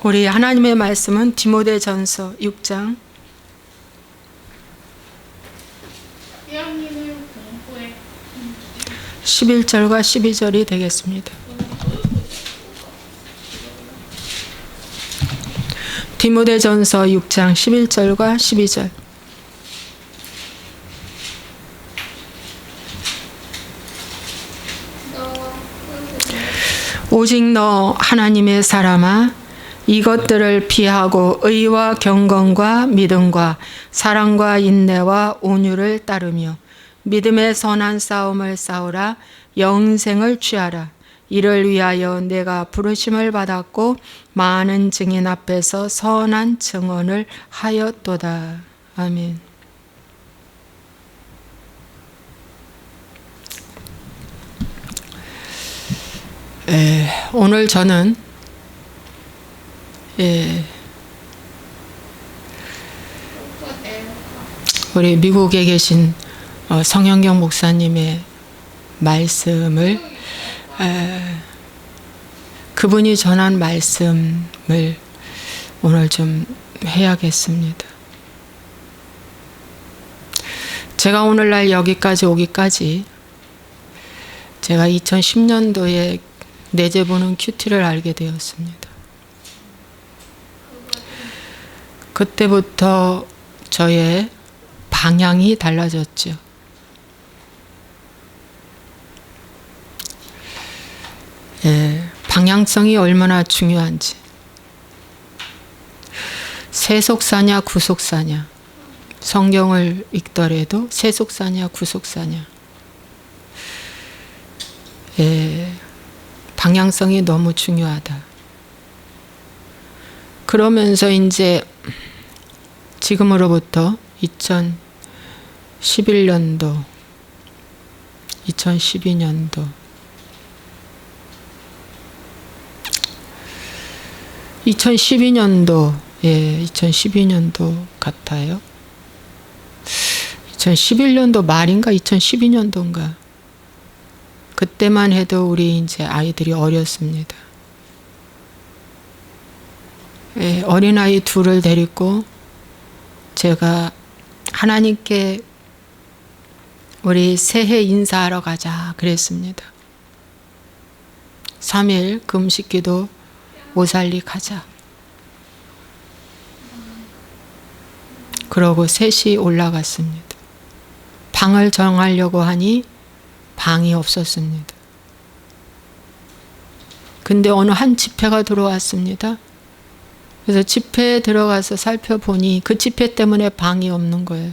우리 하나님의 말씀은 디모데전서 6장 11절과 12절이 되겠습니다. 디모데전서 6장 11절과 12절. 오직 너 하나님의 사람아, 이것들을 피하고 의와 경건과 믿음과 사랑과 인내와 온유를 따르며 믿음의 선한 싸움을 싸우라. 영생을 취하라. 이를 위하여 내가 부르심을 받았고 많은 증인 앞에서 선한 증언을 하였도다. 아멘. 오늘 저는 우리 미국에 계신 성현경 목사님의 말씀을 그분이 전한 말씀을 오늘 좀 해야겠습니다. 제가 오늘날 여기까지 오기까지 제가 2010년도에 내재 보는 큐티를 알게 되었습니다. 그때부터 저의 방향이 달라졌죠. 방향성이 얼마나 중요한지. 세속사냐 구속사냐. 성경을 읽더라도 세속사냐 구속사냐. 방향성이 너무 중요하다. 그러면서 이제 지금으로부터 2011년도, 2012년도, 2012년도 같아요. 2011년도 말인가 2012년도인가. 그때만 해도 우리 이제 아이들이 어렸습니다. 어린아이 둘을 데리고 제가 하나님께 우리 새해 인사하러 가자 그랬습니다. 3일 금식기도 오살리 가자. 그러고 셋이 올라갔습니다. 방을 정하려고 하니 방이 없었습니다. 근데 어느 한 집회가 들어왔습니다. 그래서 집회에 들어가서 살펴보니 그 집회 때문에 방이 없는 거예요.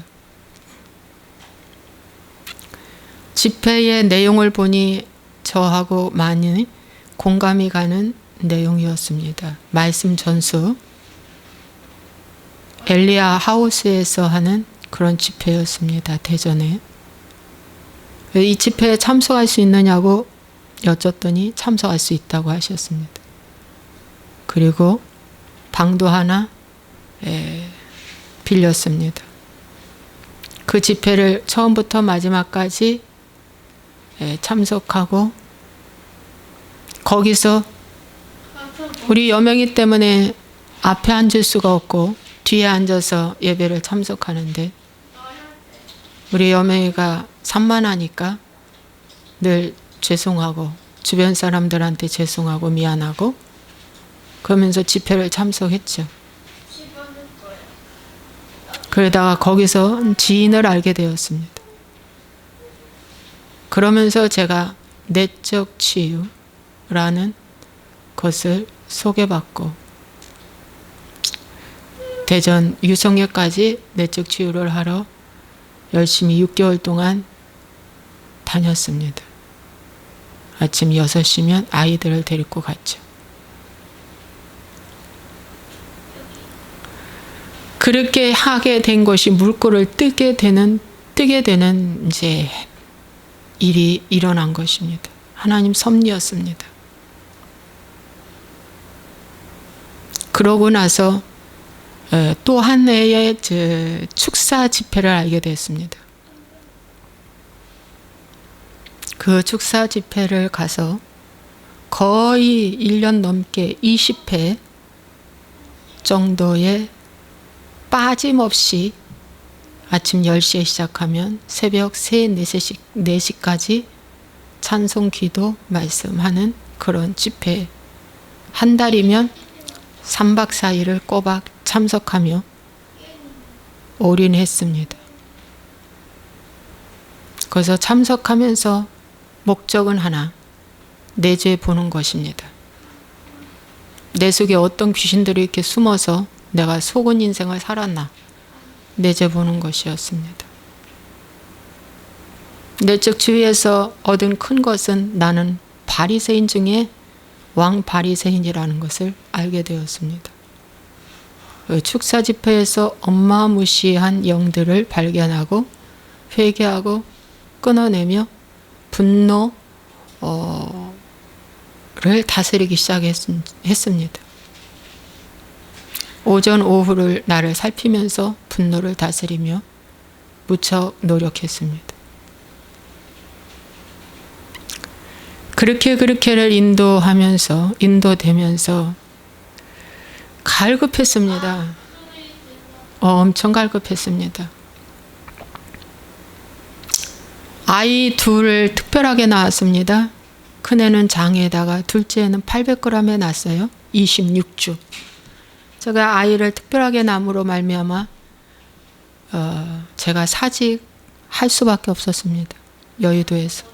집회의 내용을 보니 저하고 많이 공감이 가는 내용이었습니다. 말씀 전수, 엘리야 하우스에서 하는 그런 집회였습니다. 대전에. 이 집회에 참석할 수 있느냐고 여쭸더니 참석할 수 있다고 하셨습니다. 그리고 방도 하나 빌렸습니다. 그 집회를 처음부터 마지막까지 참석하고 거기서 우리 여명이 때문에 앞에 앉을 수가 없고 뒤에 앉아서 예배를 참석하는데 우리 여명이가 산만하니까 늘 죄송하고 주변 사람들한테 죄송하고 미안하고 그러면서 집회를 참석했죠. 그러다가 거기서 지인을 알게 되었습니다. 그러면서 제가 내적 치유라는 것을 소개받고 대전 유성역까지 내적 치유를 하러 열심히 6개월 동안 다녔습니다. 아침 6시면 아이들을 데리고 갔죠. 그렇게 하게 된 것이 물꼬를 뜨게 되는 이제 일이 일어난 것입니다. 하나님 섭리였습니다. 그러고 나서 또 한 해의 축사 집회를 알게 됐습니다. 그 축사 집회를 가서 거의 1년 넘게 20회 정도의 빠짐없이 아침 10시에 시작하면 새벽 3, 4시까지 찬송, 기도, 말씀하는 그런 집회, 한 달이면 3박 4일을 꼬박 참석하며 올인했습니다. 그래서 참석하면서 목적은 하나, 내죄 보는 것입니다. 내 속에 어떤 귀신들이 이렇게 숨어서 내가 속은 인생을 살았나, 내죄 보는 것이었습니다. 내적 지위에서 얻은 큰 것은 나는 바리새인 중에 왕 바리새인이라는 것을 알게 되었습니다. 축사 집회에서 어마무시한 영들을 발견하고 회개하고 끊어내며 분노를 다스리기 시작했습니다. 오전 오후를 나를 살피면서 분노를 다스리며 무척 노력했습니다. 그렇게를 인도되면서 갈급했습니다. 엄청 갈급했습니다. 아이 둘을 특별하게 낳았습니다. 큰애는 장에다가 둘째는 800g에 낳았어요. 26주. 제가 아이를 특별하게 낳음으로 말미암아 제가 사직할 수밖에 없었습니다. 여의도에서.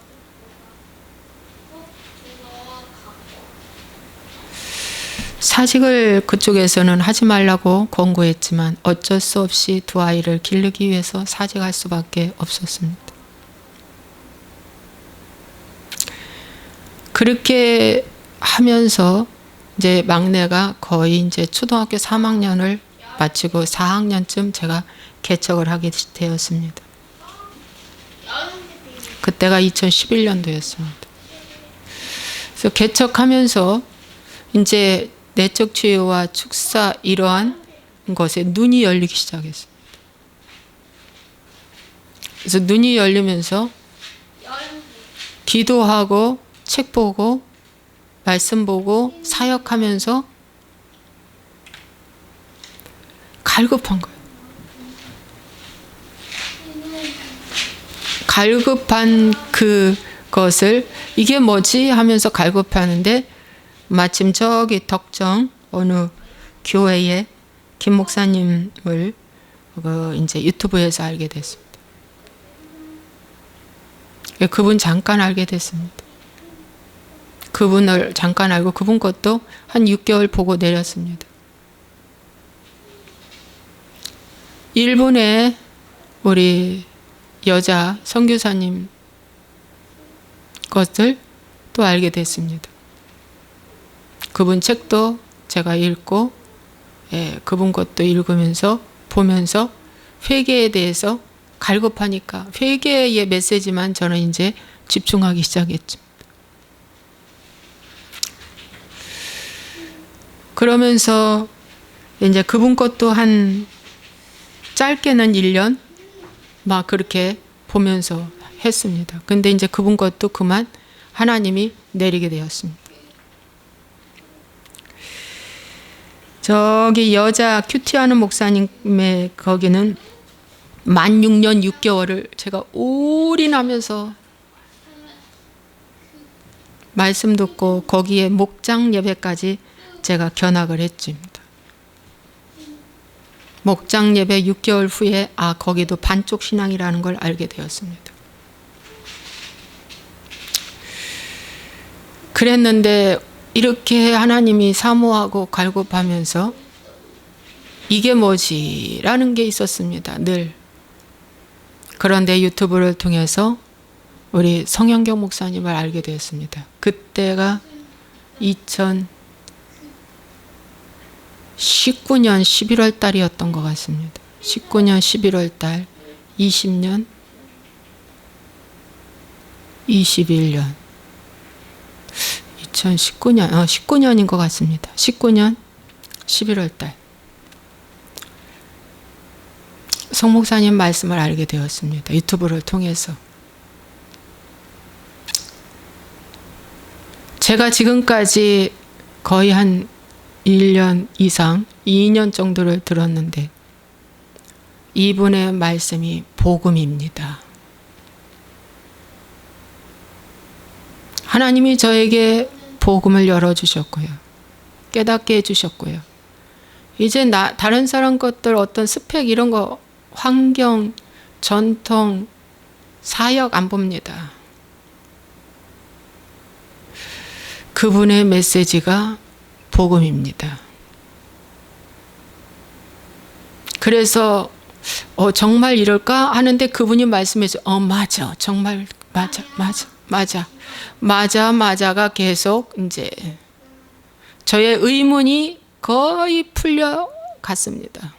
사직을 그쪽에서는 하지 말라고 권고했지만 어쩔 수 없이 두 아이를 기르기 위해서 사직할 수밖에 없었습니다. 그렇게 하면서 이제 막내가 거의 이제 초등학교 3학년을 마치고 4학년쯤 제가 개척을 하게 되었습니다. 그때가 2011년도였습니다. 그래서 개척하면서 이제 내적 치유와 축사 이러한 것에 눈이 열리기 시작했습니다. 그래서 눈이 열리면서 기도하고 책 보고 말씀 보고 사역하면서 갈급한 거예요. 갈급한 그것을 이게 뭐지 하면서 갈급하는데 마침 저기 덕정 어느 교회에 김 목사님을 이제 유튜브에서 알게 됐습니다. 그분 잠깐 알게 됐습니다. 그분을 잠깐 알고 그분 것도 한 6개월 보고 내렸습니다. 일본에 우리 여자 선교사님 것을 또 알게 됐습니다. 그분 책도 제가 읽고 그분 것도 읽으면서 보면서 회개에 대해서 갈급하니까 회개의 메시지만 저는 이제 집중하기 시작했죠. 그러면서 이제 그분 것도 한 짧게는 1년 막 그렇게 보면서 했습니다. 근데 이제 그분 것도 그만 하나님이 내리게 되었습니다. 저기 여자 큐티하는 목사님의 거기는 만 6년 6개월을 제가 올인하면서 말씀 듣고 거기에 목장 예배까지 제가 견학을 했습니다. 목장 예배 6개월 후에 거기도 반쪽 신앙이라는 걸 알게 되었습니다. 그랬는데 이렇게 하나님이 사모하고 갈급하면서 이게 뭐지? 라는 게 있었습니다. 늘. 그런데 유튜브를 통해서 우리 성현경 목사님을 알게 되었습니다. 그때가 2019년 11월 달이었던 것 같습니다. 19년 11월 달, 20년, 21년, 2019년, 19년인 것 같습니다. 19년 11월 달. 성 목사님 말씀을 알게 되었습니다. 유튜브를 통해서. 제가 지금까지 거의 한 1년 이상, 2년 정도를 들었는데 이분의 말씀이 복음입니다. 하나님이 저에게 복음을 열어주셨고요. 깨닫게 해주셨고요. 이제 다른 사람 것들 어떤 스펙 이런 거 환경, 전통, 사역 안 봅니다. 그분의 메시지가 복음입니다. 그래서 정말 이럴까 하는데 그분이 말씀해 줘. 맞아. 정말 맞아가 계속 이제 저의 의문이 거의 풀려갔습니다.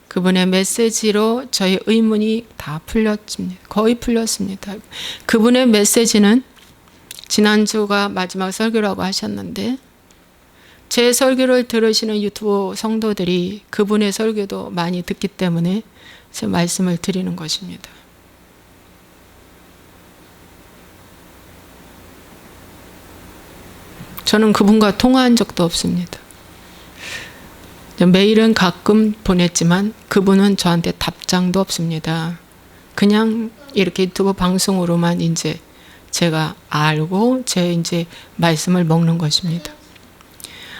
그분의 메시지로 저의 의문이 다 풀렸습니다. 거의 풀렸습니다. 그분의 메시지는 지난주가 마지막 설교라고 하셨는데 제 설교를 들으시는 유튜브 성도들이 그분의 설교도 많이 듣기 때문에 제 말씀을 드리는 것입니다. 저는 그분과 통화한 적도 없습니다. 메일은 가끔 보냈지만 그분은 저한테 답장도 없습니다. 그냥 이렇게 유튜브 방송으로만 이제 제가 알고 제 이제 말씀을 먹는 것입니다.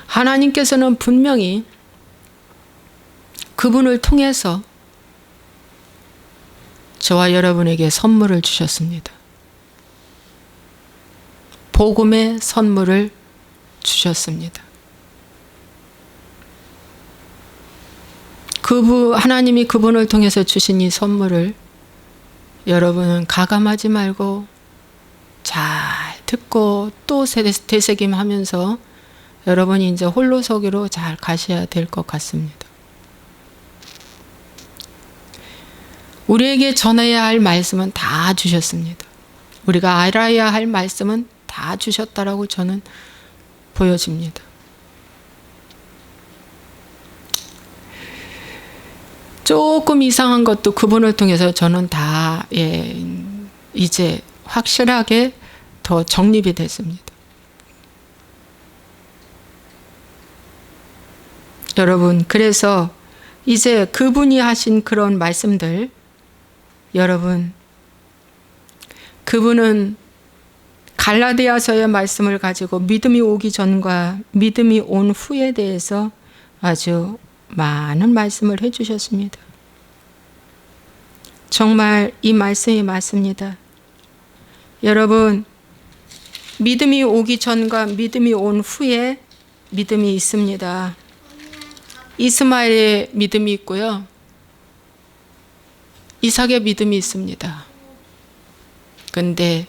하나님께서는 분명히 그분을 통해서 저와 여러분에게 선물을 주셨습니다. 복음의 선물을 주셨습니다. 하나님이 그분을 통해서 주신 이 선물을 여러분은 가감하지 말고 잘 듣고 또 되새김하면서 여러분이 이제 홀로 서기로 잘 가셔야 될 것 같습니다. 우리에게 전해야 할 말씀은 다 주셨습니다. 우리가 알아야 할 말씀은 다 주셨다라고 저는 보여집니다. 조금 이상한 것도 그분을 통해서 저는 다 이제 확실하게 더 정립이 됐습니다. 여러분, 그래서 이제 그분이 하신 그런 말씀들, 여러분, 그분은 갈라디아서의 말씀을 가지고 믿음이 오기 전과 믿음이 온 후에 대해서 아주 많은 말씀을 해주셨습니다. 정말 이 말씀이 맞습니다. 여러분, 믿음이 오기 전과 믿음이 온 후에 믿음이 있습니다. 이스마엘의 믿음이 있고요. 이삭의 믿음이 있습니다. 근데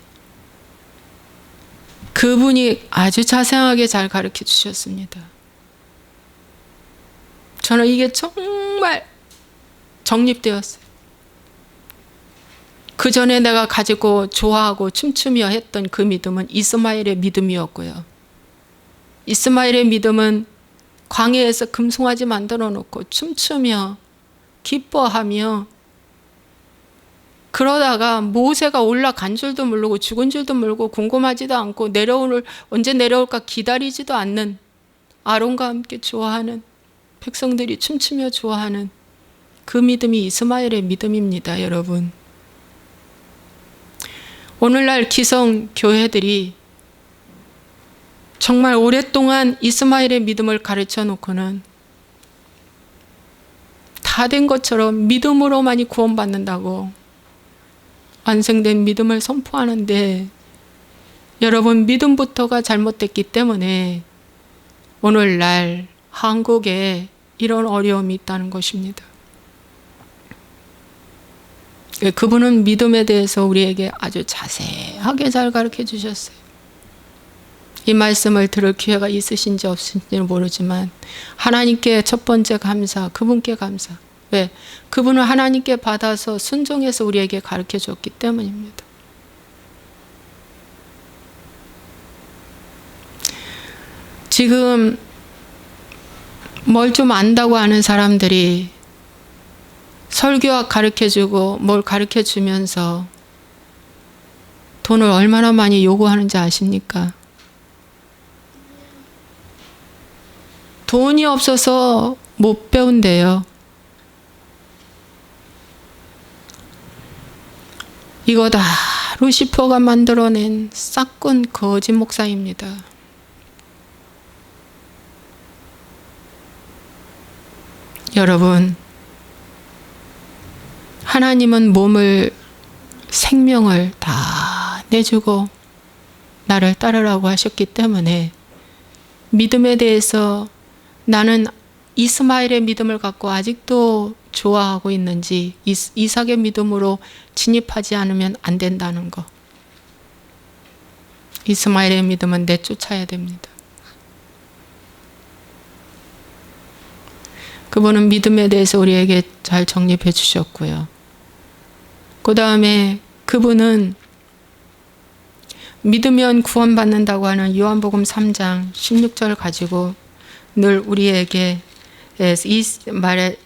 그분이 아주 자세하게 잘 가르쳐 주셨습니다. 저는 이게 정말 정립되었어요. 그 전에 내가 가지고 좋아하고 춤추며 했던 그 믿음은 이스마엘의 믿음이었고요. 이스마엘의 믿음은 광야에서 금송아지 만들어 놓고 춤추며 기뻐하며 그러다가 모세가 올라간 줄도 모르고 죽은 줄도 모르고 궁금하지도 않고 언제 내려올까 기다리지도 않는 아론과 함께 좋아하는 백성들이 춤추며 좋아하는 그 믿음이 이스마엘의 믿음입니다, 여러분. 오늘날 기성 교회들이 정말 오랫동안 이스마엘의 믿음을 가르쳐 놓고는 다 된 것처럼 믿음으로만이 구원받는다고 완성된 믿음을 선포하는데 여러분, 믿음부터가 잘못됐기 때문에 오늘날 한국에 이런 어려움이 있다는 것입니다. 그분은 믿음에 대해서 우리에게 아주 자세하게 잘 가르쳐 주셨어요. 이 말씀을 들을 기회가 있으신지 없으신지는 모르지만 하나님께 첫 번째 감사, 그분께 감사. 왜? 그분은 하나님께 받아서 순종해서 우리에게 가르쳐 줬기 때문입니다. 지금 뭘 좀 안다고 하는 사람들이 설교학 가르쳐 주고 뭘 가르쳐 주면서 돈을 얼마나 많이 요구하는지 아십니까? 돈이 없어서 못 배운대요. 이거 다 루시퍼가 만들어낸 싹군 거짓 목사입니다. 여러분, 하나님은 몸을, 생명을 다 내주고 나를 따르라고 하셨기 때문에 믿음에 대해서 나는 이스마엘의 믿음을 갖고 아직도 좋아하고 있는지 이삭의 믿음으로 진입하지 않으면 안 된다는 거. 이스마엘의 믿음은 내쫓아야 됩니다. 그분은 믿음에 대해서 우리에게 잘 정립해 주셨고요. 그 다음에 그분은 믿으면 구원받는다고 하는 요한복음 3장 16절 가지고 늘 우리에게 이 말에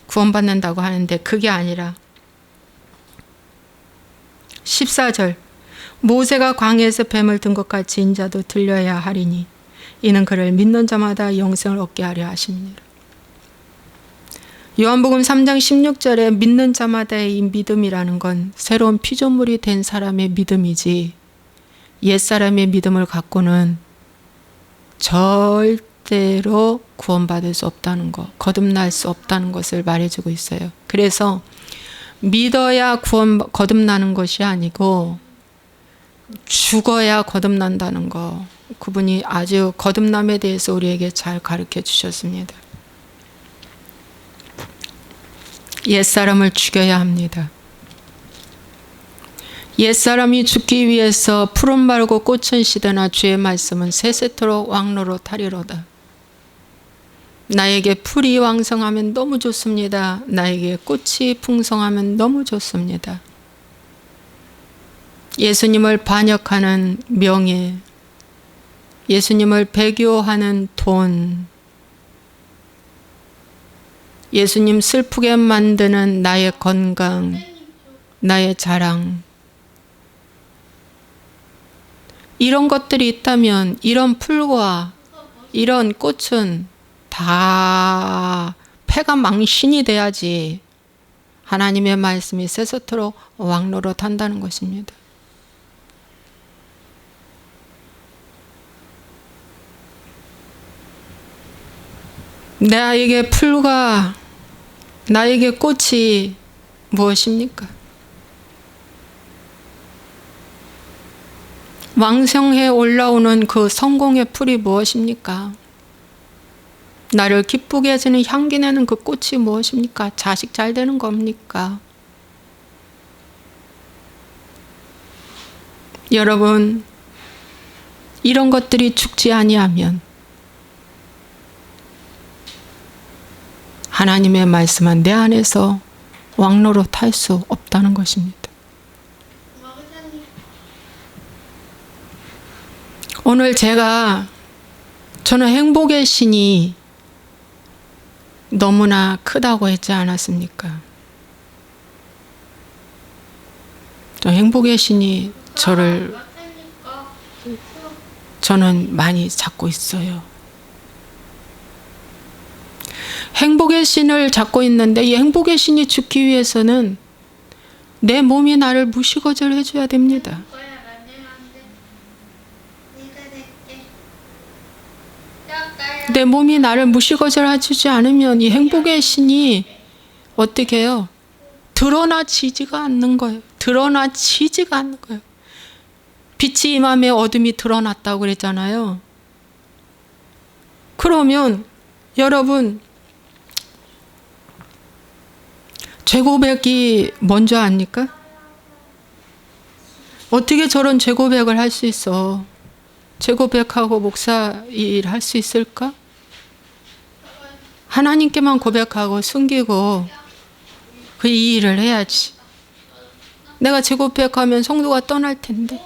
구원받는다고 하는데 그게 아니라 14절 모세가 광야에서 뱀을 든 것 같이 인자도 들려야 하리니 이는 그를 믿는 자마다 영생을 얻게 하려 하십니다. 요한복음 3장 16절에 믿는 자마다의 이 믿음이라는 건 새로운 피조물이 된 사람의 믿음이지 옛사람의 믿음을 갖고는 절대로 구원받을 수 없다는 것, 거듭날 수 없다는 것을 말해주고 있어요. 그래서 믿어야 거듭나는 것이 아니고 죽어야 거듭난다는 거, 그분이 아주 거듭남에 대해서 우리에게 잘 가르쳐 주셨습니다. 옛사람을 죽여야 합니다. 옛사람이 죽기 위해서 푸른 말고 꽃은 시드나 주의 말씀은 세세토록 왕로로 타리로다. 나에게 풀이 왕성하면 너무 좋습니다. 나에게 꽃이 풍성하면 너무 좋습니다. 예수님을 반역하는 명예, 예수님을 배교하는 돈, 예수님 슬프게 만드는 나의 건강, 나의 자랑, 이런 것들이 있다면 이런 풀과 이런 꽃은 다 폐가 망신이 돼야지 하나님의 말씀이 세세토록 왕로로 탄다는 것입니다. 나에게 풀과 나에게 꽃이 무엇입니까? 왕성해 올라오는 그 성공의 풀이 무엇입니까? 나를 기쁘게 해주는 향기 내는 그 꽃이 무엇입니까? 자식 잘 되는 겁니까? 여러분, 이런 것들이 죽지 아니하면 하나님의 말씀은 내 안에서 왕로로 탈 수 없다는 것입니다. 오늘 저는 행복의 신이 너무나 크다고 했지 않았습니까? 저 행복의 신이 저는 많이 잡고 있어요. 행복의 신을 잡고 있는데 이 행복의 신이 죽기 위해서는 내 몸이 나를 무시거절 해줘야 됩니다. 내 몸이 나를 무시거절 해주지 않으면 이 행복의 신이 어떻게 해요? 드러나지지가 않는 거예요. 드러나지지가 않는 거예요. 빛이 임하며 어둠이 드러났다고 그랬잖아요. 그러면 여러분, 죄고백이 뭔지 압니까? 어떻게 저런 죄고백을 할 수 있어? 죄고백하고 목사 일 할 수 있을까? 하나님께만 고백하고 숨기고 그 이 일을 해야지. 내가 죄고백하면 성도가 떠날 텐데.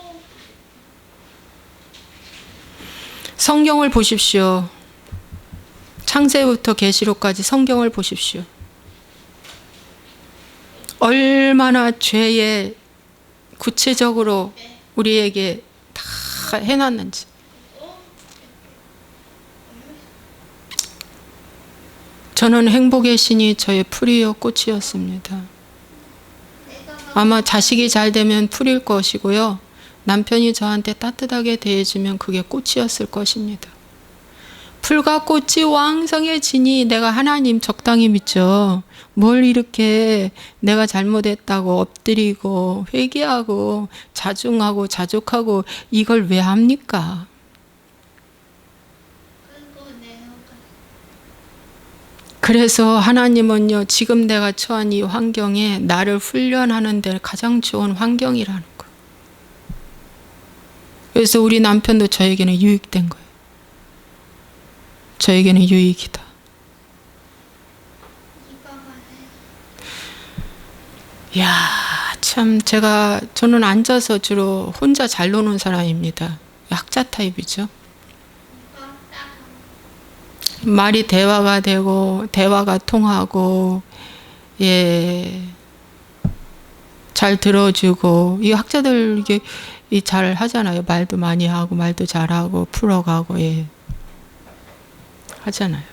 성경을 보십시오. 창세부터 계시록까지 성경을 보십시오. 얼마나 죄의 구체적으로 우리에게 다 해놨는지. 저는 행복의 신이 저의 풀이요 꽃이었습니다. 아마 자식이 잘 되면 풀일 것이고요. 남편이 저한테 따뜻하게 대해주면 그게 꽃이었을 것입니다. 풀과 꽃이 왕성해지니 내가 하나님 적당히 믿죠. 뭘 이렇게 내가 잘못했다고 엎드리고 회개하고 자중하고 자족하고 이걸 왜 합니까? 그래서 하나님은요, 지금 내가 처한 이 환경에 나를 훈련하는 데 가장 좋은 환경이라는 거예요. 그래서 우리 남편도 저에게는 유익된 거예요. 저에게는 유익이다. 이야, 참 저는 앉아서 주로 혼자 잘 노는 사람입니다. 학자 타입이죠. 말이 대화가 되고 대화가 통하고 잘 들어주고 이 학자들 이게 잘 하잖아요. 말도 많이 하고 말도 잘하고 풀어가고 하잖아요.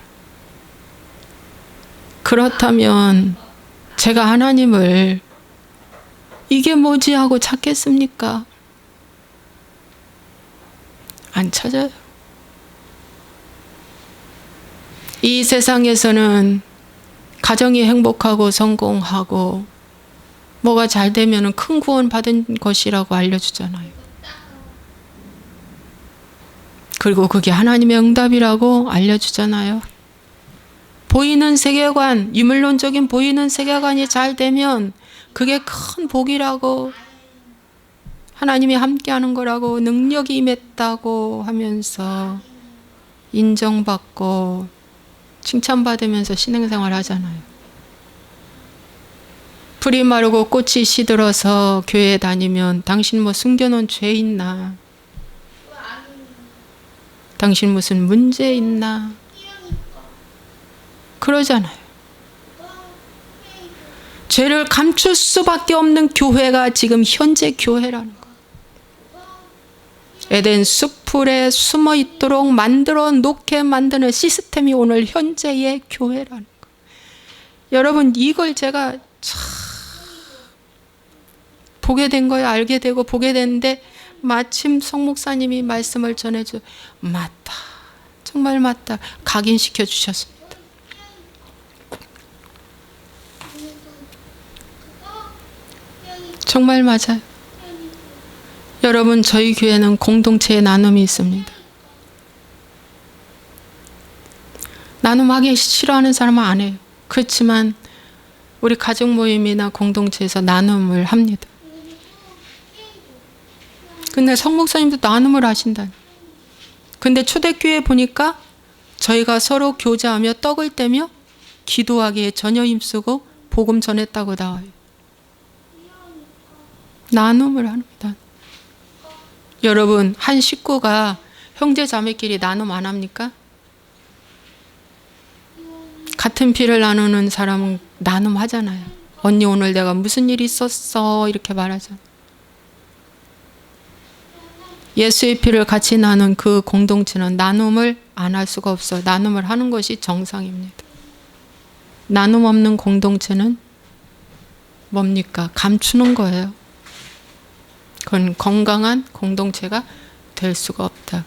그렇다면 제가 하나님을 이게 뭐지 하고 찾겠습니까? 안 찾아요. 이 세상에서는 가정이 행복하고 성공하고 뭐가 잘 되면 큰 구원 받은 것이라고 알려주잖아요. 그리고 그게 하나님의 응답이라고 알려주잖아요. 보이는 세계관, 유물론적인 보이는 세계관이 잘 되면 그게 큰 복이라고, 하나님이 함께하는 거라고, 능력이 임했다고 하면서 인정받고 칭찬받으면서 신앙생활 하잖아요. 풀이 마르고 꽃이 시들어서 교회에 다니면 당신 뭐 숨겨놓은 죄 있나? 당신 무슨 문제 있나? 그러잖아요. 죄를 감출 수밖에 없는 교회가 지금 현재 교회라는 거. 에덴 숲풀에 숨어 있도록 만들어 놓게 만드는 시스템이 오늘 현재의 교회라는 거. 여러분, 이걸 제가 참 보게 된 거예요. 알게 되고 보게 됐는데 마침 성 목사님이 말씀을 전해줘. 맞다. 정말 맞다. 각인시켜 주셨습니다. 정말 맞아요. 여러분, 저희 교회는 공동체의 나눔이 있습니다. 나눔하기 싫어하는 사람은 안 해요. 그렇지만 우리 가족 모임이나 공동체에서 나눔을 합니다. 근데 성 목사님도 나눔을 하신다니. 근데 초대교회 보니까 저희가 서로 교제하며 떡을 떼며 기도하기에 전혀 힘쓰고 복음 전했다고 나와요. 나눔을 합니다. 여러분, 한 식구가 형제 자매끼리 나눔 안 합니까? 같은 피를 나누는 사람은 나눔하잖아요. 언니 오늘 내가 무슨 일이 있었어 이렇게 말하잖아요. 예수의 피를 같이 나눈 그 공동체는 나눔을 안 할 수가 없어요. 나눔을 하는 것이 정상입니다. 나눔 없는 공동체는 뭡니까? 감추는 거예요. 그건 건강한 공동체가 될 수가 없다.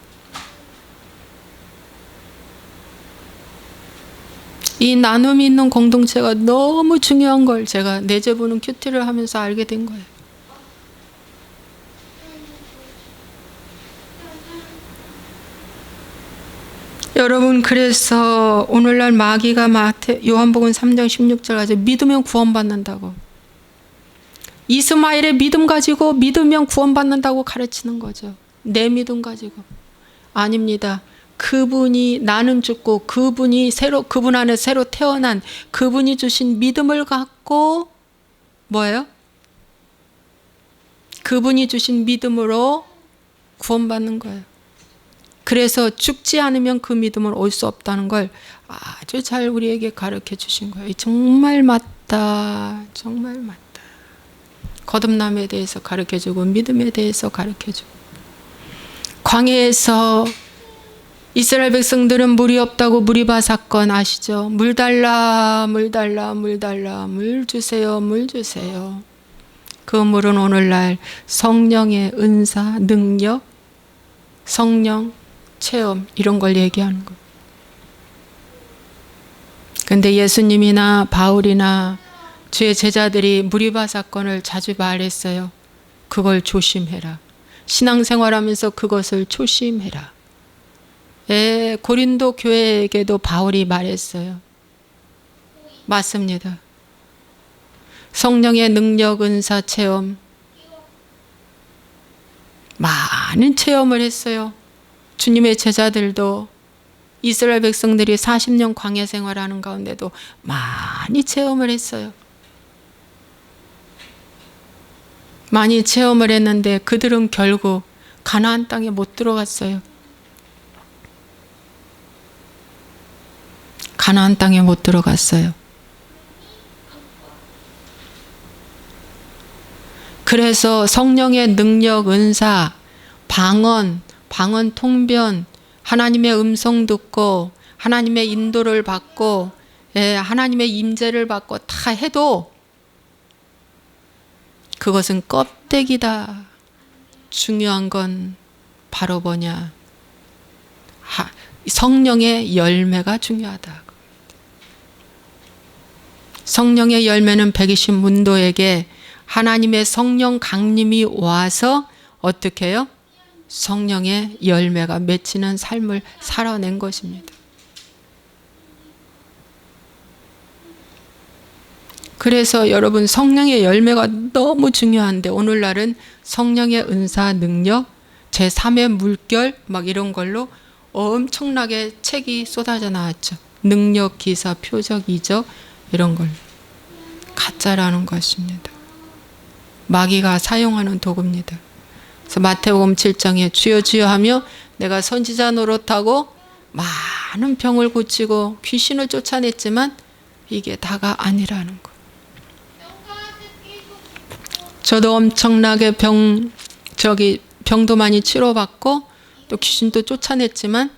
이 나눔이 있는 공동체가 너무 중요한 걸 제가 내재보는 큐티를 하면서 알게 된 거예요. 여러분, 그래서 오늘날 마귀가 요한복음 3장 16절까지 믿으면 구원받는다고, 이스마엘의 믿음 가지고 믿으면 구원받는다고 가르치는 거죠. 내 믿음 가지고. 아닙니다. 그분이, 나는 죽고 그분 안에 새로 태어난 그분이 주신 믿음을 갖고 뭐예요? 그분이 주신 믿음으로 구원받는 거예요. 그래서 죽지 않으면 그 믿음은 올 수 없다는 걸 아주 잘 우리에게 가르쳐 주신 거예요. 정말 맞다. 정말 맞다. 거듭남에 대해서 가르쳐주고 믿음에 대해서 가르쳐주고, 광야에서 이스라엘 백성들은 물이 없다고 무리바 사건 아시죠? 물 달라, 물 달라, 물 달라, 물 주세요, 물 주세요. 그 물은 오늘날 성령의 은사, 능력, 성령, 체험 이런 걸 얘기하는 거예요. 근데 예수님이나 바울이나 주의 제자들이 무리바 사건을 자주 말했어요. 그걸 조심해라. 신앙생활하면서 그것을 조심해라. 고린도 교회에게도 바울이 말했어요. 맞습니다. 성령의 능력, 은사, 체험 많은 체험을 했어요. 주님의 제자들도 이스라엘 백성들이 40년 광야 생활하는 가운데도 많이 체험을 했어요. 많이 체험을 했는데 그들은 결국 가나안 땅에 못 들어갔어요. 가나안 땅에 못 들어갔어요. 그래서 성령의 능력, 은사, 방언 통변, 하나님의 음성 듣고 하나님의 인도를 받고 하나님의 임재를 받고 다 해도 그것은 껍데기다. 중요한 건 바로 뭐냐? 성령의 열매가 중요하다. 성령의 열매는 120 문도에게 하나님의 성령 강림이 와서 어떻게 해요? 성령의 열매가 맺히는 삶을 살아낸 것입니다. 그래서 여러분 성령의 열매가 너무 중요한데 오늘날은 성령의 은사, 능력, 제3의 물결 막 이런 걸로 엄청나게 책이 쏟아져 나왔죠. 능력, 기사, 표적, 이적 이런 걸 가짜라는 것입니다. 마귀가 사용하는 도구입니다. 그래서 마태복음 7장에 주여 주여 하며 내가 선지자 노릇하고 많은 병을 고치고 귀신을 쫓아냈지만 이게 다가 아니라는 거. 저도 엄청나게 병도 많이 치료받고 또 귀신도 쫓아냈지만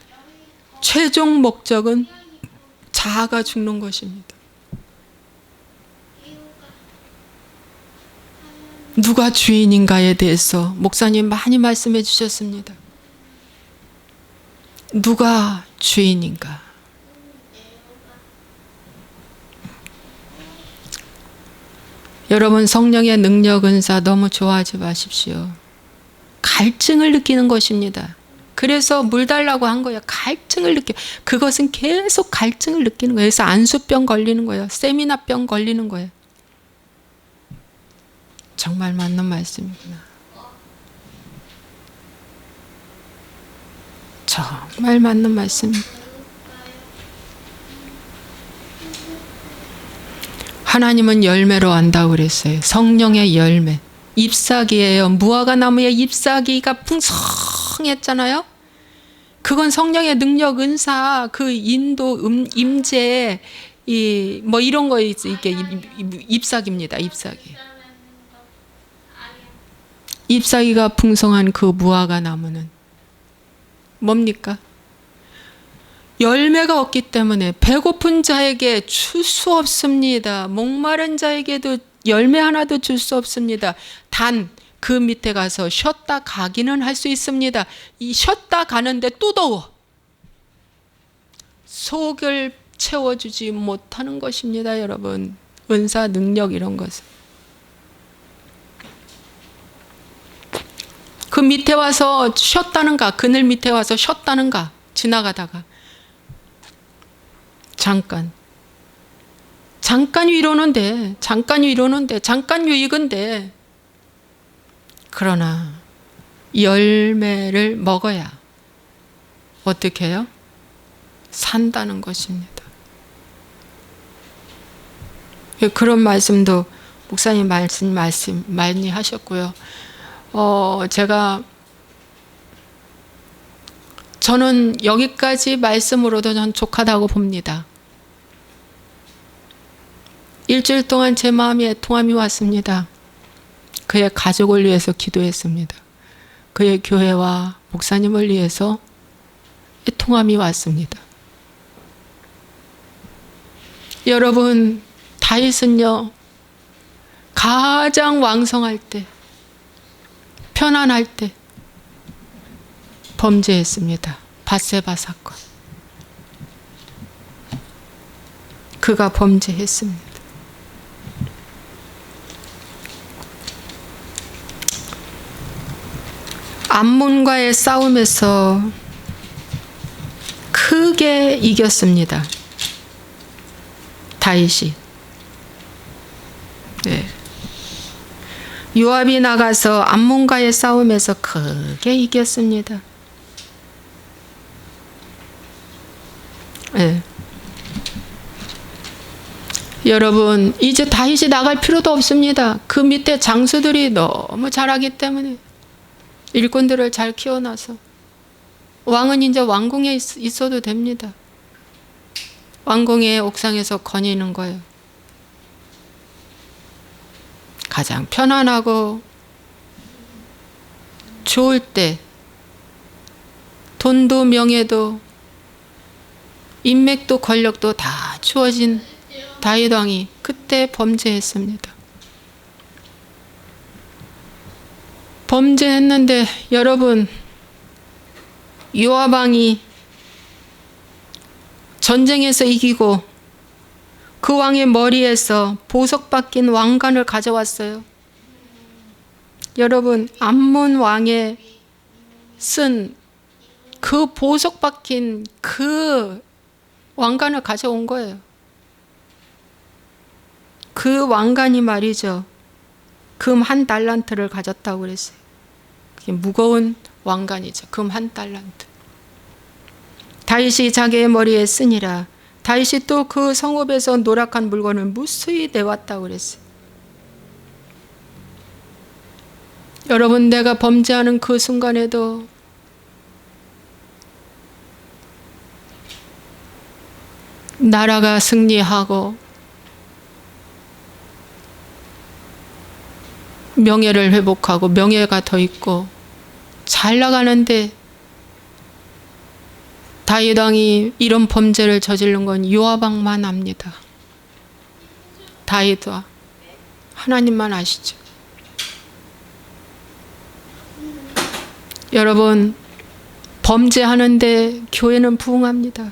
최종 목적은 자아가 죽는 것입니다. 누가 주인인가에 대해서 목사님 많이 말씀해 주셨습니다. 누가 주인인가? 여러분 성령의 능력, 은사 너무 좋아하지 마십시오. 갈증을 느끼는 것입니다. 그래서 물 달라고 한 거예요. 갈증을 느껴. 그것은 계속 갈증을 느끼는 거예요. 그래서 안수병 걸리는 거예요. 세미나병 걸리는 거예요. 정말 맞는 말씀이구나. 정말 맞는 말씀입니다. 하나님은 열매로 안다고 그랬어요. 성령의 열매. 잎사귀예요. 무화과 나무의 잎사귀가 풍성했잖아요. 그건 성령의 능력, 은사, 그 인도, 임재, 뭐 이런 거 이게 잎사귀입니다. 잎사귀. 잎사귀가 풍성한 그 무화과 나무는 뭡니까? 열매가 없기 때문에 배고픈 자에게 줄 수 없습니다. 목마른 자에게도 열매 하나도 줄 수 없습니다. 단 그 밑에 가서 쉬었다 가기는 할 수 있습니다. 이 쉬었다 가는데 또 더워. 속을 채워주지 못하는 것입니다. 여러분. 은사, 능력 이런 것은. 그 밑에 와서 쉬었다는가? 그늘 밑에 와서 쉬었다는가? 지나가다가 잠깐 위로는데 잠깐 유익은데 그러나 열매를 먹어야 어떻게 해요? 산다는 것입니다. 그런 말씀도 목사님 말씀 많이 하셨고요. 저는 여기까지 말씀으로도 전 족하다고 봅니다. 일주일 동안 제 마음에 애통함이 왔습니다. 그의 가족을 위해서 기도했습니다. 그의 교회와 목사님을 위해서 통함이 왔습니다. 여러분, 다윗은요, 가장 왕성할 때, 편안할 때 범죄했습니다. 밧세바 사건. 그가 범죄했습니다. 암몬과의 싸움에서 크게 이겼습니다. 다윗이. 네. 요압이 나가서 암몬과의 싸움에서 크게 이겼습니다. 네. 여러분, 이제 다윗이 나갈 필요도 없습니다. 그 밑에 장수들이 너무 잘하기 때문에 일꾼들을 잘 키워놔서 왕은 이제 왕궁에 있어도 됩니다. 왕궁의 옥상에서 거니는 거예요. 가장 편안하고 좋을 때 돈도 명예도 인맥도 권력도 다 주어진 다윗 왕이 그때 범죄했습니다. 범죄했는데 여러분, 요압 왕이 전쟁에서 이기고 그 왕의 머리에서 보석 박힌 왕관을 가져왔어요. 여러분, 암몬 왕의 쓴 그 보석 박힌 그 왕관을 가져온 거예요. 그 왕관이 말이죠, 금 1달란트를 가졌다고 그랬어요. 그게 무거운 왕관이죠. 금 1달란트. 다윗이 자기의 머리에 쓰니라. 다윗이 또 그 성읍에서 노력한 물건을 무수히 내왔다고 그랬어요. 여러분, 내가 범죄하는 그 순간에도 나라가 승리하고 명예를 회복하고 명예가 더 있고 잘 나가는데 다윗 왕이 이런 범죄를 저지른 건 요압 왕만 압니다. 다윗과 하나님만 아시죠. 여러분, 범죄하는데 교회는 부흥합니다.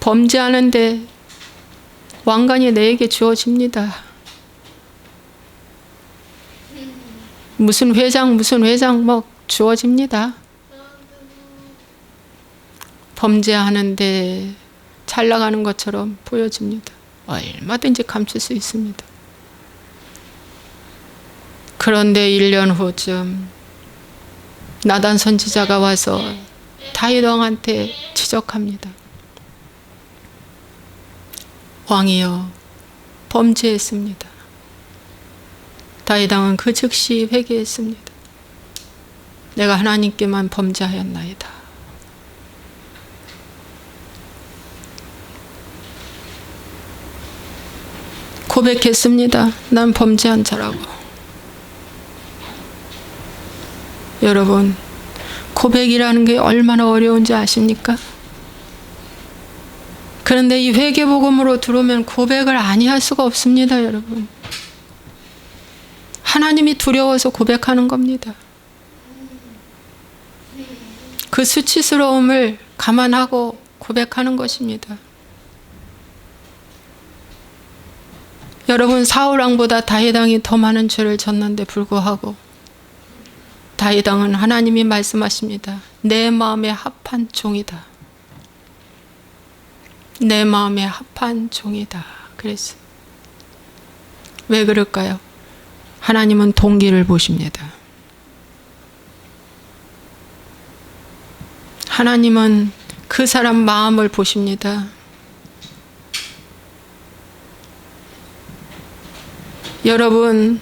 범죄하는데 왕관이 내게 주어집니다. 무슨 회장 뭐 주어집니다. 범죄하는데 잘 나가는 것처럼 보여집니다. 얼마든지 감출 수 있습니다. 그런데 1년 후쯤 나단 선지자가 와서 다윗 왕한테 지적합니다. 왕이여, 범죄했습니다. 다윗 왕은 그 즉시 회개했습니다. 내가 하나님께만 범죄하였나이다. 고백했습니다. 난 범죄한 자라고. 여러분, 고백이라는 게 얼마나 어려운지 아십니까? 그런데 이 회개복음으로 들어오면 고백을 아니할 수가 없습니다, 여러분. 하나님이 두려워서 고백하는 겁니다. 그 수치스러움을 감안하고 고백하는 것입니다. 여러분, 사울 왕보다 다윗 왕이 더 많은 죄를 졌는데 불구하고 다윗 왕은 하나님이 말씀하십니다. 내 마음에 합한 종이다. 내 마음에 합한 종이다. 그랬어요. 왜 그럴까요? 하나님은 동기를 보십니다. 하나님은 그 사람 마음을 보십니다. 여러분,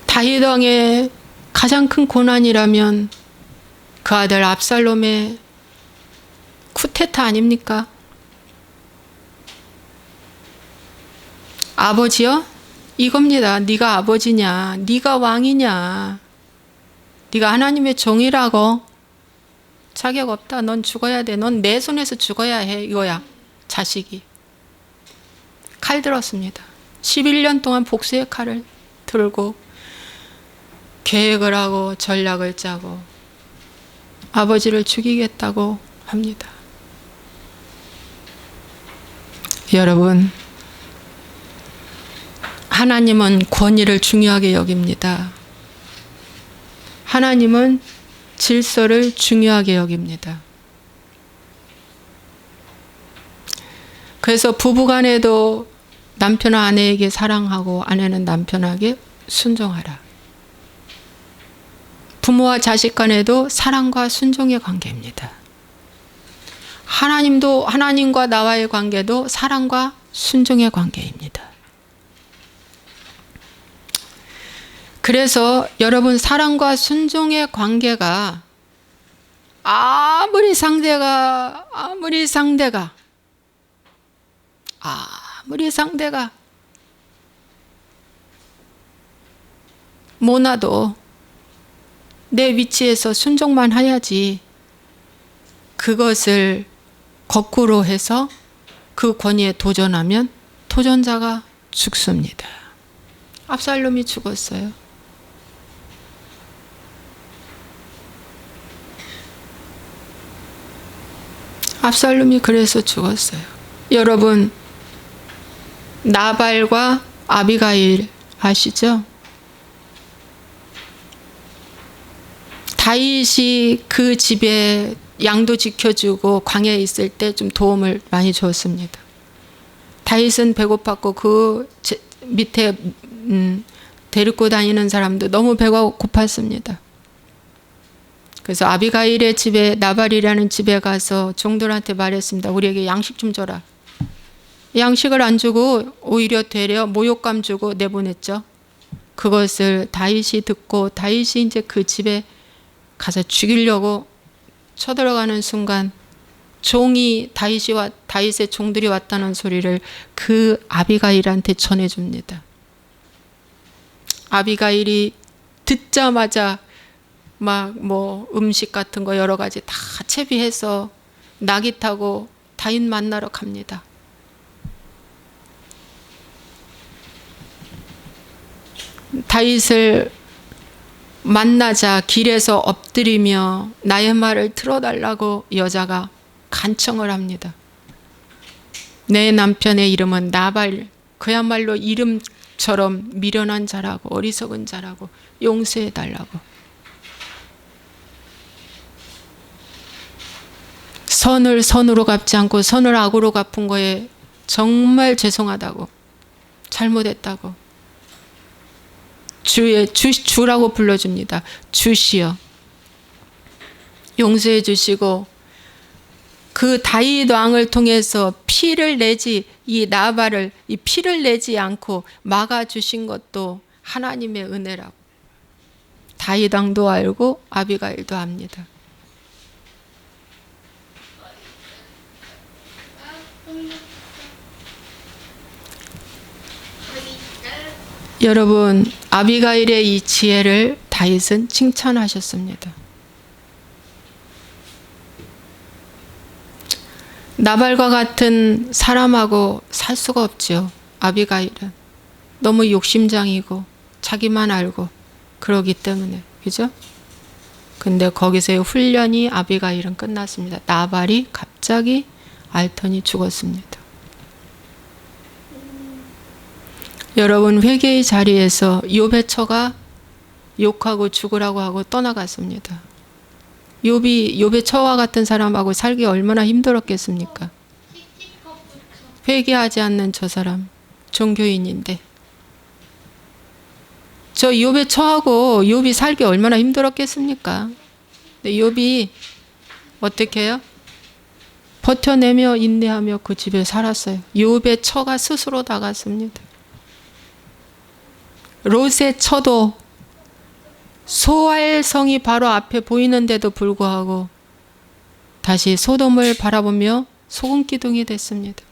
다윗 왕의 가장 큰 고난이라면 그 아들 압살롬의 쿠데타 아닙니까? 아버지여, 이겁니다. 네가 아버지냐, 네가 왕이냐, 네가 하나님의 종이라고? 자격 없다. 넌 죽어야 돼. 넌 내 손에서 죽어야 해. 이거야. 자식이. 칼 들었습니다. 11년 동안 복수의 칼을 들고 계획을 하고 전략을 짜고 아버지를 죽이겠다고 합니다. 여러분, 하나님은 권위를 중요하게 여깁니다. 하나님은 질서를 중요하게 여깁니다. 그래서 부부간에도 남편은 아내에게 사랑하고 아내는 남편에게 순종하라. 부모와 자식 간에도 사랑과 순종의 관계입니다. 하나님도 하나님과 나와의 관계도 사랑과 순종의 관계입니다. 그래서 여러분, 사랑과 순종의 관계가 아무리 상대가 모나도 내 위치에서 순종만 해야지, 그것을 거꾸로 해서 그 권위에 도전하면 도전자가 죽습니다. 압살롬이 죽었어요. 압살롬이 그래서 죽었어요. 여러분, 나발과 아비가일 아시죠? 다윗이 그 집에 양도 지켜주고 광야에 있을 때 좀 도움을 많이 줬습니다. 다윗은 배고팠고 그 밑에 데리고 다니는 사람도 너무 배가 고팠습니다. 그래서 아비가일의 집에, 나발이라는 집에 가서 종들한테 말했습니다. 우리에게 양식 좀 줘라. 양식을 안 주고 오히려 되려 모욕감 주고 내보냈죠. 그것을 다윗이 듣고 다윗이 이제 그 집에 가서 죽이려고 쳐들어가는 순간 종이 다윗의 종들이 왔다는 소리를 그 아비가일한테 전해줍니다. 아비가일이 듣자마자 막 뭐 음식 같은 거 여러 가지 다 채비해서 낙이 타고 다윗 만나러 갑니다. 다윗을 만나자 길에서 엎드리며 나의 말을 들어달라고 여자가 간청을 합니다. 내 남편의 이름은 나발, 그야말로 이름처럼 미련한 자라고 어리석은 자라고 용서해달라고. 선을 선으로 갚지 않고 선을 악으로 갚은 거에 정말 죄송하다고, 잘못했다고. 주라고 불러줍니다. 주시여 용서해 주시고, 그 다윗 왕을 통해서 피를 내지, 이 나발을 이 피를 내지 않고 막아주신 것도 하나님의 은혜라고 다윗 왕도 알고 아비가일도 압니다. 여러분, 아비가일의 이 지혜를 다윗은 칭찬하셨습니다. 나발과 같은 사람하고 살 수가 없죠. 아비가일은 너무 욕심장이고 자기만 알고 그러기 때문에, 그죠? 근데 거기서의 훈련이 아비가일은 끝났습니다. 나발이 갑자기 알더니 죽었습니다. 여러분, 회개의 자리에서 욥의 처가 욕하고 죽으라고 하고 떠나갔습니다. 욥의 처와 같은 사람하고 살기 얼마나 힘들었겠습니까? 회개하지 않는 저 사람, 종교인인데. 저 욥의 처하고 욥이 살기 얼마나 힘들었겠습니까? 근데 욥이 어떻게 해요? 버텨내며 인내하며 그 집에 살았어요. 욥의 처가 스스로 나갔습니다. 롯의 처도 소알 성이 바로 앞에 보이는데도 불구하고 다시 소돔을 바라보며 소금 기둥이 됐습니다.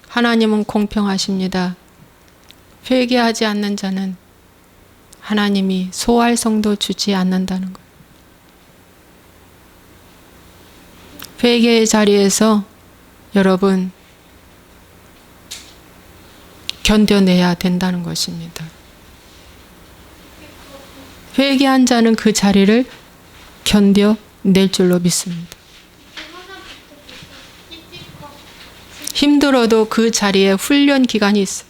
하나님은 공평하십니다. 회개하지 않는 자는 하나님이 소활성도 주지 않는다는 거예요. 회개의 자리에서 여러분 견뎌내야 된다는 것입니다. 회개한 자는 그 자리를 견뎌낼 줄로 믿습니다. 힘들어도 그 자리에 훈련 기간이 있어요.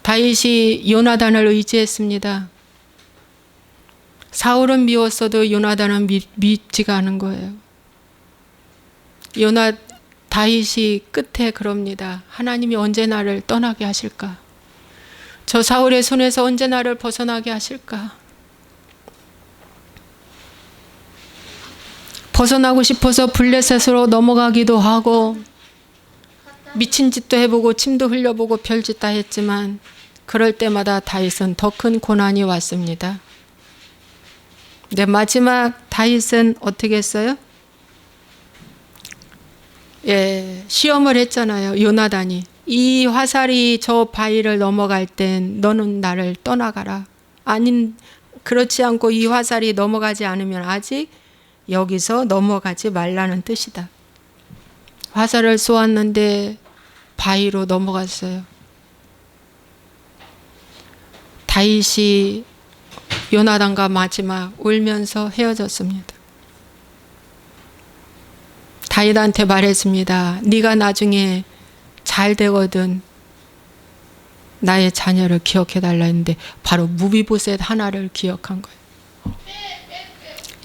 다윗이 요나단을 의지했습니다. 사울은 미웠어도 요나단은 믿지가 않은 거예요. 다윗이 끝에 그럽니다. 하나님이 언제 나를 떠나게 하실까? 저 사울의 손에서 언제 나를 벗어나게 하실까? 벗어나고 싶어서 블레셋으로 넘어가기도 하고 미친 짓도 해보고 침도 흘려보고 별짓 다 했지만 그럴 때마다 다윗은 더 큰 고난이 왔습니다. 근데 마지막 다윗은 어떻게 했어요? 시험을 했잖아요. 요나단이. 이 화살이 저 바위를 넘어갈 땐 너는 나를 떠나가라. 그렇지 않고 이 화살이 넘어가지 않으면 아직 여기서 넘어가지 말라는 뜻이다. 화살을 쏘았는데 바위로 넘어갔어요. 다윗이 요나단과 마지막 울면서 헤어졌습니다. 다윗한테 말했습니다. 네가 나중에 잘 되거든 나의 자녀를 기억해달라 했는데 바로 무비보셋 하나를 기억한 거예요.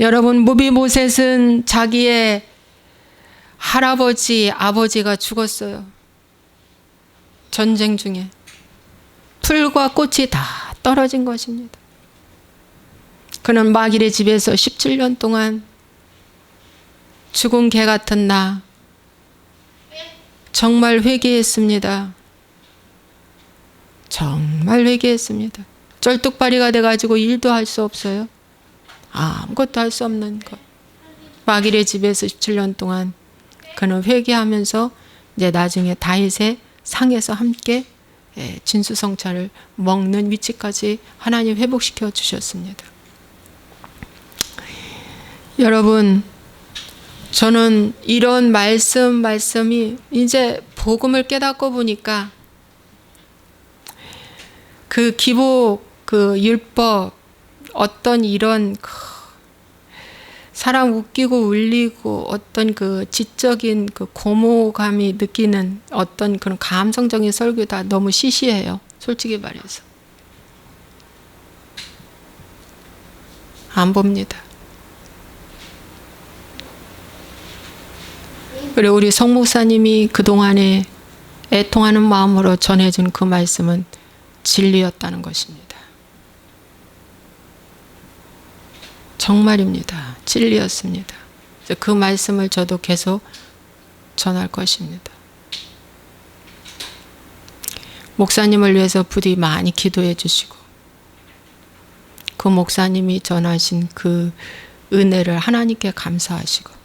여러분, 무비보셋은 자기의 할아버지, 아버지가 죽었어요. 전쟁 중에. 풀과 꽃이 다 떨어진 것입니다. 그는 마길의 집에서 17년 동안 죽은 개 같은 나 정말 회개했습니다. 정말 회개했습니다. 쩔뚝발이가 돼가지고 일도 할 수 없어요. 아무것도 할 수 없는 것. 마길의 집에서 17년 동안 그는 회개하면서 이제 나중에 다윗의 상에서 함께 진수성찬을 먹는 위치까지 하나님 회복시켜 주셨습니다. 여러분, 저는 이런 말씀이 이제 복음을 깨닫고 보니까 그 기복, 그 율법, 어떤 이런 사람 웃기고 울리고 어떤 그 지적인 그 고모감이 느끼는 어떤 그런 감성적인 설교 다 너무 시시해요. 솔직히 말해서. 안 봅니다. 그리고 우리 성 목사님이 그동안에 애통하는 마음으로 전해준 그 말씀은 진리였다는 것입니다. 정말입니다. 진리였습니다. 그 말씀을 저도 계속 전할 것입니다. 목사님을 위해서 부디 많이 기도해 주시고 그 목사님이 전하신 그 은혜를 하나님께 감사하시고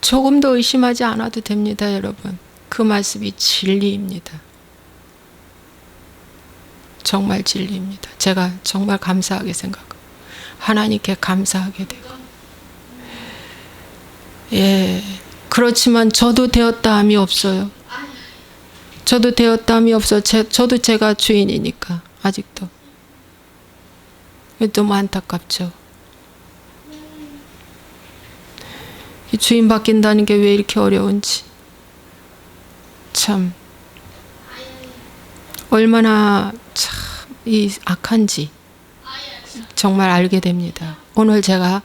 조금도 의심하지 않아도 됩니다, 여러분. 그 말씀이 진리입니다. 정말 진리입니다. 제가 정말 감사하게 생각하고 하나님께 감사하게 되고 그렇지만 저도 되었다함이 없어요. 저도 되었다함이 없어. 저도 제가 주인이니까 아직도 너무 안타깝죠. 이 주인 바뀐다는 게 왜 이렇게 어려운지 참 얼마나 참 이 악한지 정말 알게 됩니다. 오늘 제가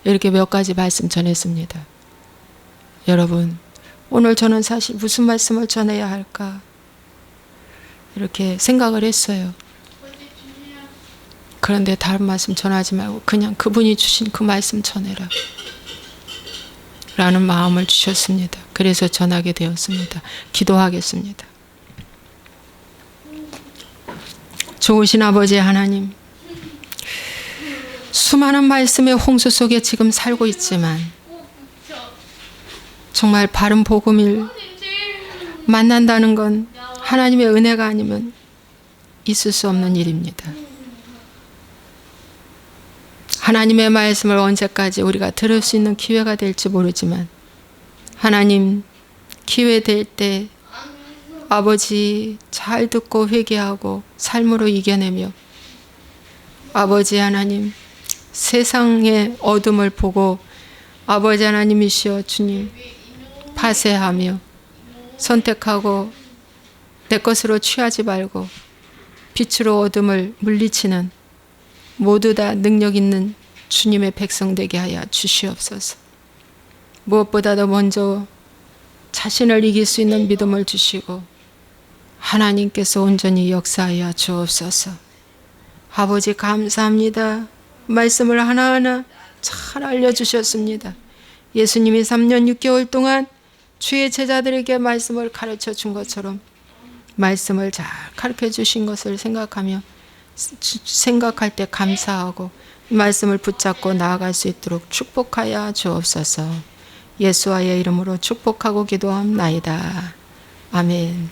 이렇게 몇 가지 말씀 전했습니다. 여러분, 오늘 저는 사실 무슨 말씀을 전해야 할까 이렇게 생각을 했어요. 그런데 다른 말씀 전하지 말고 그냥 그분이 주신 그 말씀 전해라 라는 마음을 주셨습니다. 그래서 전하게 되었습니다. 기도하겠습니다. 좋으신 아버지 하나님, 수많은 말씀의 홍수 속에 지금 살고 있지만 정말 바른 복음을 만난다는 건 하나님의 은혜가 아니면 있을 수 없는 일입니다. 하나님의 말씀을 언제까지 우리가 들을 수 있는 기회가 될지 모르지만 하나님 기회 될 때 아버지 잘 듣고 회개하고 삶으로 이겨내며 아버지 하나님 세상의 어둠을 보고 아버지 하나님이시여 주님 파쇄하며 선택하고 내 것으로 취하지 말고 빛으로 어둠을 물리치는 모두 다 능력 있는 주님의 백성 되게 하여 주시옵소서. 무엇보다도 먼저 자신을 이길 수 있는 믿음을 주시고 하나님께서 온전히 역사하여 주옵소서. 아버지 감사합니다. 말씀을 하나하나 잘 알려주셨습니다. 예수님이 3년 6개월 동안 주의 제자들에게 말씀을 가르쳐 준 것처럼 말씀을 잘 가르쳐 주신 것을 생각할 때 감사하고 말씀을 붙잡고 나아갈 수 있도록 축복하여 주옵소서. 예수와의 이름으로 축복하고 기도합나이다. 아멘.